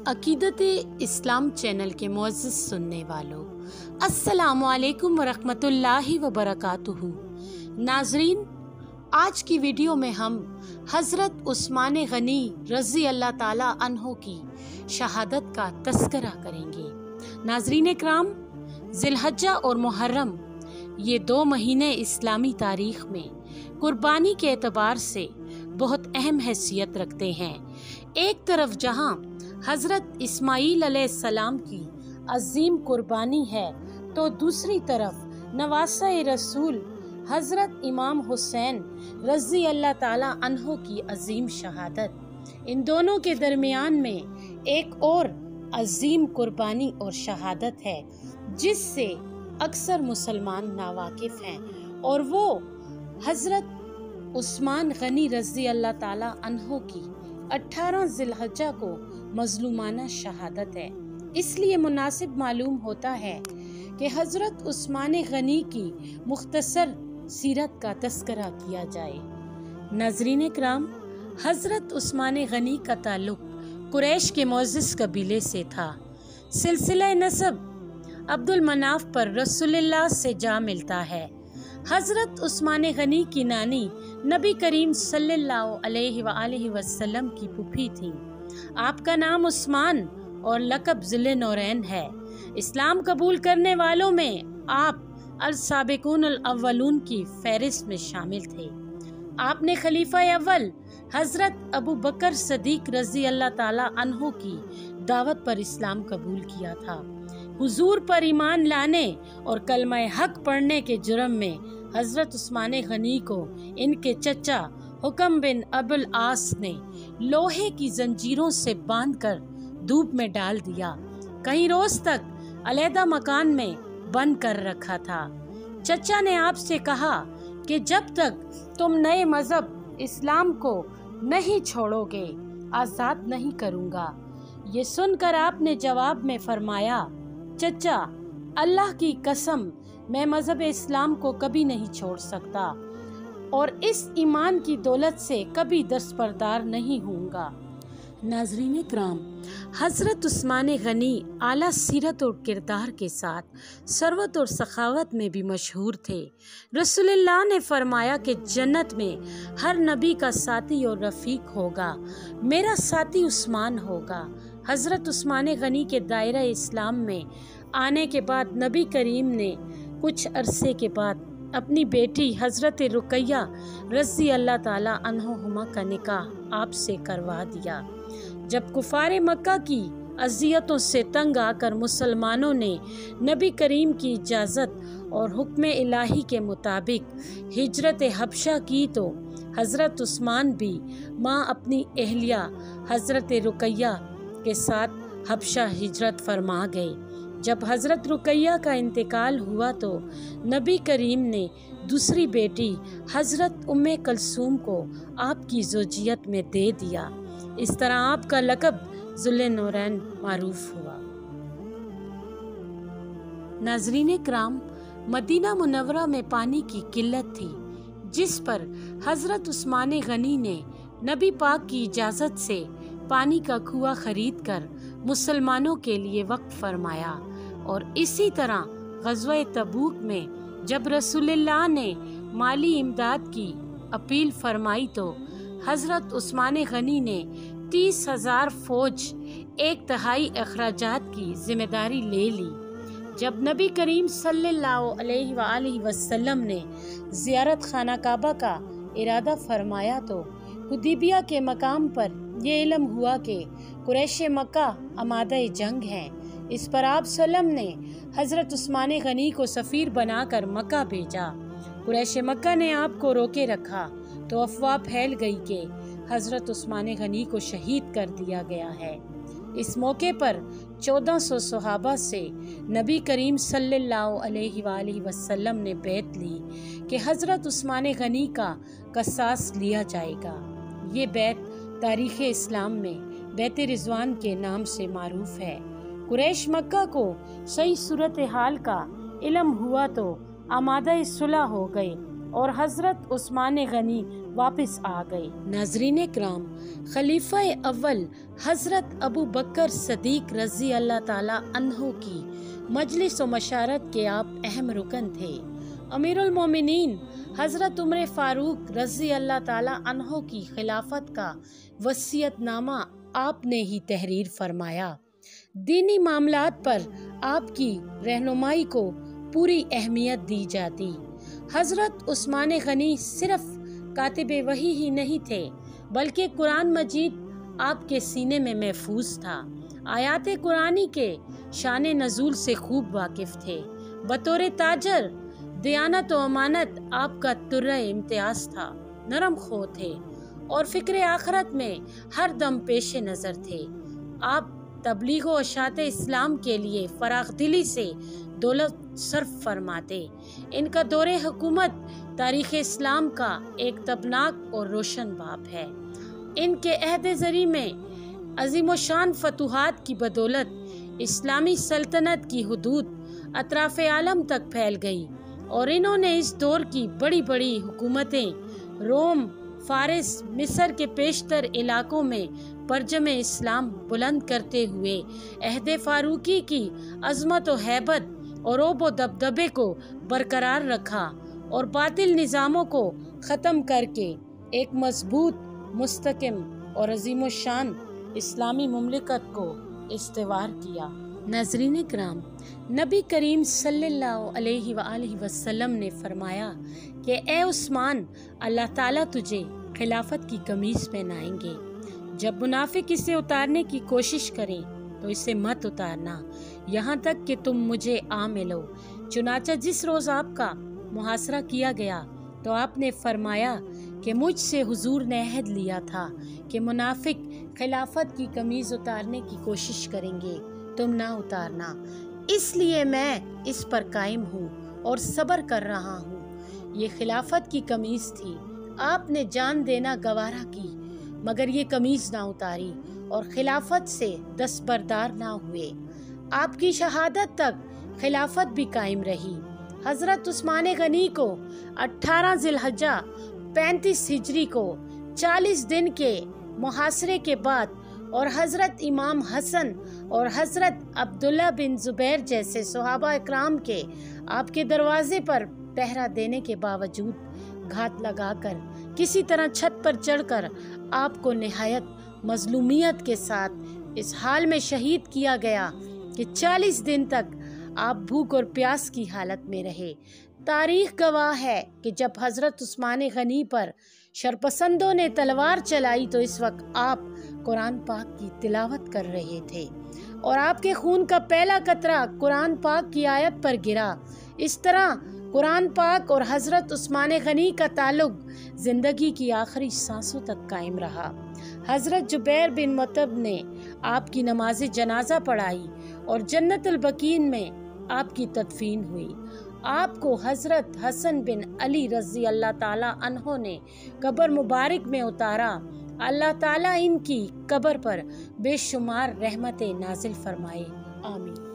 अकीदत इस्लाम चैनल के मुअज़्ज़ज़ सुनने वालों, अस्सलामु अलैकुम वरहमतुल्लाहि वबरकातुहू। नाज़रीन, आज की वीडियो में हम हज़रत उस्मान गनी रज़ी अल्लाह ताला अन्हो की शहादत का तज़किरा करेंगे। नाज़रीन इकराम, ज़िलहज्जा और मुहर्रम ये 2 महीने इस्लामी तारीख़ में कुर्बानी के एतबार से बहुत अहम हैसियत रखते हैं। एक तरफ जहाँ हज़रत इस्माईल अलैहिस्सलाम की अजीम कुर्बानी है, तो दूसरी तरफ नवासा रसूल हज़रत इमाम हुसैन रज़ी अल्लाह ताला अन्हो की अजीम शहादत। इन दोनों के दरमियान में एक और अजीम कुर्बानी और शहादत है जिससे अक्सर मुसलमान नावाकिफ़ हैं, और वो हज़रत उस्मान गनी रज़ी अल्लाह ताला अन्हो की 18 ज़िलहज्जा को मज़लूमाना शहादत है। इसलिए मुनासिब मालूम होता है कि हज़रत उस्मान गनी की मुख्तसर सीरत का तज़किरा किया जाए। नाज़रीन इकराम, हज़रत उस्मान गनी का ताल्लुक़ कुरैश के मुअज़्ज़ज़ कबीले से था। सिलसिला नसब अब्दुल मनाफ पर रसूलुल्लाह से जा मिलता है। हज़रत उस्मान गनी की नानी नबी करीम सल्लल्लाहु अलैहि वसल्लम की फूफी थी। आपका नाम उस्मान और लक़ब ज़ुल्नुरैन है। इस्लाम कबूल करने वालों में आप अल-साबिक़ून अल-अव्वलून की फ़हरिस्त में शामिल थे। आपने खलीफा अव्वल हज़रत अबू बकर सदीक़ रज़ी अल्लाह ताला अन्हो की दावत पर इस्लाम कबूल किया था। हुजूर पर ईमान लाने और कलमा हक पढ़ने के जुर्म में हज़रत उस्मान गनी को इनके चचा हुक्म बिन अबुल आस ने लोहे की जंजीरों से बांधकर धूप में डाल दिया। कई रोज तक अलहदा मकान में बंद कर रखा था। चचा ने आपसे कहा कि जब तक तुम नए मजहब इस्लाम को नहीं छोड़ोगे, आज़ाद नहीं करूँगा। ये सुनकर आपने जवाब में फरमाया, चचा, अल्लाह की कसम, मैं मजहब इस्लाम को कभी नहीं छोड़ सकता और इस ईमान की दौलत से कभी दस्तबरदार नहीं होऊंगा। नाज़रीन इकराम, हज़रत उस्मान गनी आला सीरत और किरदार के साथ सरवत और सखावत में भी मशहूर थे। रसूलुल्लाह ने फरमाया कि जन्नत में हर नबी का साथी और रफ़ीक होगा, मेरा साथी उस्मान होगा। हज़रत उस्मान गनी के दायरा इस्लाम में आने के बाद नबी करीम ने कुछ अरसे के बाद अपनी बेटी हज़रत रुकैया रज़ी अल्लाह ताला अन्हुमा का निकाह आपसे करवा दिया। जब कुफारे मक्का की अज़ियतों से तंग आकर मुसलमानों ने नबी करीम की इजाज़त और हुक्म इलाही के मुताबिक हिजरत हबशा की, तो हज़रत उस्मान भी माँ अपनी अहलिया हज़रत रुकैया के साथ हबशा हिजरत फरमा गए। जब हज़रत रुकैया का इंतकाल हुआ तो नबी करीम ने दूसरी बेटी हज़रत उम्मे कलसूम को आपकी ज़ौजियत में दे दिया। इस तरह आपका लक़ब ज़ुल्नुरैन मारूफ हुआ। नाज़रीन इकराम, मदीना मुनव्वरा में पानी की किल्लत थी, जिस पर हज़रत उस्मान गनी ने नबी पाक की इजाज़त से पानी का कुआं खरीद कर मुसलमानों के लिए वक्फ फरमाया। और इसी तरह ग़ज़वा तबूक में जब रसूलुल्लाह ने माली इमदाद की अपील फरमाई, तो हज़रत उस्मान गनी ने 30,000 फ़ौज 1/3 अखराजात की ज़िम्मेदारी ले ली। जब नबी करीम सल्लल्लाहु अलैहि वसल्लम ने ज़ियारत खाना काबा का इरादा फरमाया, तो हुदैबिया के मकाम पर ये इल्म हुआ कि कुरैश मक्का आमादा जंग हैं। इस पर आप सल्लम ने हज़रत उस्मान गनी को सफ़ीर बनाकर मक्का भेजा। कुरैश मक्का ने आपको रोके रखा तो अफवाह फैल गई कि हज़रत उस्मान गनी को शहीद कर दिया गया है। इस मौके पर 1400 सहाबा से नबी करीम सल्लल्लाहु अलैहि वसल्लम ने बैत ली कि हज़रत उस्मान गनी का क़सास लिया जाएगा। ये बैत तारीख़ इस्लाम में बैत रिज़वान के नाम से मारूफ है। कुरैश मक्का को सही सूरत हाल का इल्म हुआ तो आमादा सुलह हो गए और हज़रत उस्मान गनी वापस आ गए। नाज़रीन इकराम, खलीफा अव्वल हज़रत अबू बकर सदीक रज़ी अल्लाह ताला अन्हो की मजलिस व मशारत के आप अहम रुकन थे। अमीरुल मोमिनीन हज़रत उमर फ़ारूक रज़ी अल्लाह ताला अन्हो की खिलाफत का वसीयतनामा आपने ही तहरीर फरमाया। दीनी मामलात पर आपकी रहनुमाई को पूरी अहमियत दी जाती। हज़रत उस्मान गनी सिर्फ कातिबे वही ही नहीं थे, बल्कि कुरान मजीद आपके सीने में महफूज था। आयात कुरानी के शान नज़ूल से खूब वाकिफ़ थे। बतौर ताजर दियानत व अमानत आपका तुर्रा इम्तियाज था। नरम खो थे और फ़िक्र आखरत में हर दम पेश नज़र थे। आप तबलीग व अशात इस्लाम के लिए फराख दिली से दौलत सर्फ फरमाते। इनका दौरे हुकूमत तारीख़ इस्लाम का एक तबनाक और रोशन बाब है। इनके अहद ज़री में अज़ीम शान फतूहात की बदौलत इस्लामी सल्तनत की हुदूद अतराफ़ आलम तक फैल गई और इन्होंने इस दौर की बड़ी बड़ी हुकूमतें रोम, फारिस, मिस्र के पेशतर इलाकों में परचम इस्लाम बुलंद करते हुए अहद फारूकी की अज़मत व हैबत और रोब व दबदबे को बरकरार रखा और बातिल निज़ामों को ख़त्म करके एक मजबूत, मुस्तकिम और अज़ीम शान इस्लामी मुमलिकत को इस्तिवार किया। नाज़रीन इकराम, नबी करीम सल्लल्लाहु अलैहि वसल्लम ने फरमाया कि ए उस्मान, अल्लाह ताला तुझे खिलाफत की कमीज़ पहनाएंगे। जब मुनाफिक इसे उतारने की कोशिश करें तो इसे मत उतारना, यहाँ तक कि तुम मुझे आ मिलो। चुनाचा जिस रोज़ आपका मुहासरा किया गया तो आपने फरमाया कि मुझसे हुजूर ने अहद लिया था कि मुनाफिक खिलाफत की कमीज़ उतारने की कोशिश करेंगे, तुम ना उतारना। इसलिए मैं इस पर कायम हूँ और सब्र कर रहा हूँ। ये खिलाफत की कमीज़ थी, आपने जान देना गवारा की, मगर ये कमीज़ ना उतारी और खिलाफत से दस्तबरदार ना हुए। आपकी शहादत तक खिलाफत भी कायम रही। हज़रत उस्मान गनी को 18 ज़िलहज्जा 35 हिजरी को 40 दिन के मुहासरे के बाद और हज़रत इमाम हसन और हज़रत अब्दुल्ला बिन ज़ुबैर जैसे सहाबा इकराम के आपके दरवाजे पर पहरा देने के बावजूद घात लगाकर किसी तरह छत पर चढ़कर आपको निहायत मजलूमियत के साथ इस हाल में शहीद किया गया कि 40 दिन तक आप भूख और प्यास की हालत में रहे। तारीख गवाह है कि जब हज़रत उस्मान गनी पर शरपसंदों ने तलवार चलाई तो इस वक्त आप कुरान पाक की तिलावत कर रहे थे और आपके खून का पहला कतरा कुरान पाक की आयत पर गिरा। इस तरह कुरान पाक और हज़रत उस्मान गनी का ताल्लुक ज़िंदगी की आखिरी सांसों तक कायम रहा। हज़रत जुबैर बिन मुतब ने आपकी नमाज जनाजा पढ़ाई और जन्नतुल बकीन में आपकी तदफीन हुई। आपको हज़रत हसन बिन अली रज़ी अल्लाह ताला अन्हो ने कब्र मुबारक में उतारा। अल्लाह ताला इनकी कब्र पर बेशुमार रहमतें नाजिल फरमाए। आमीन।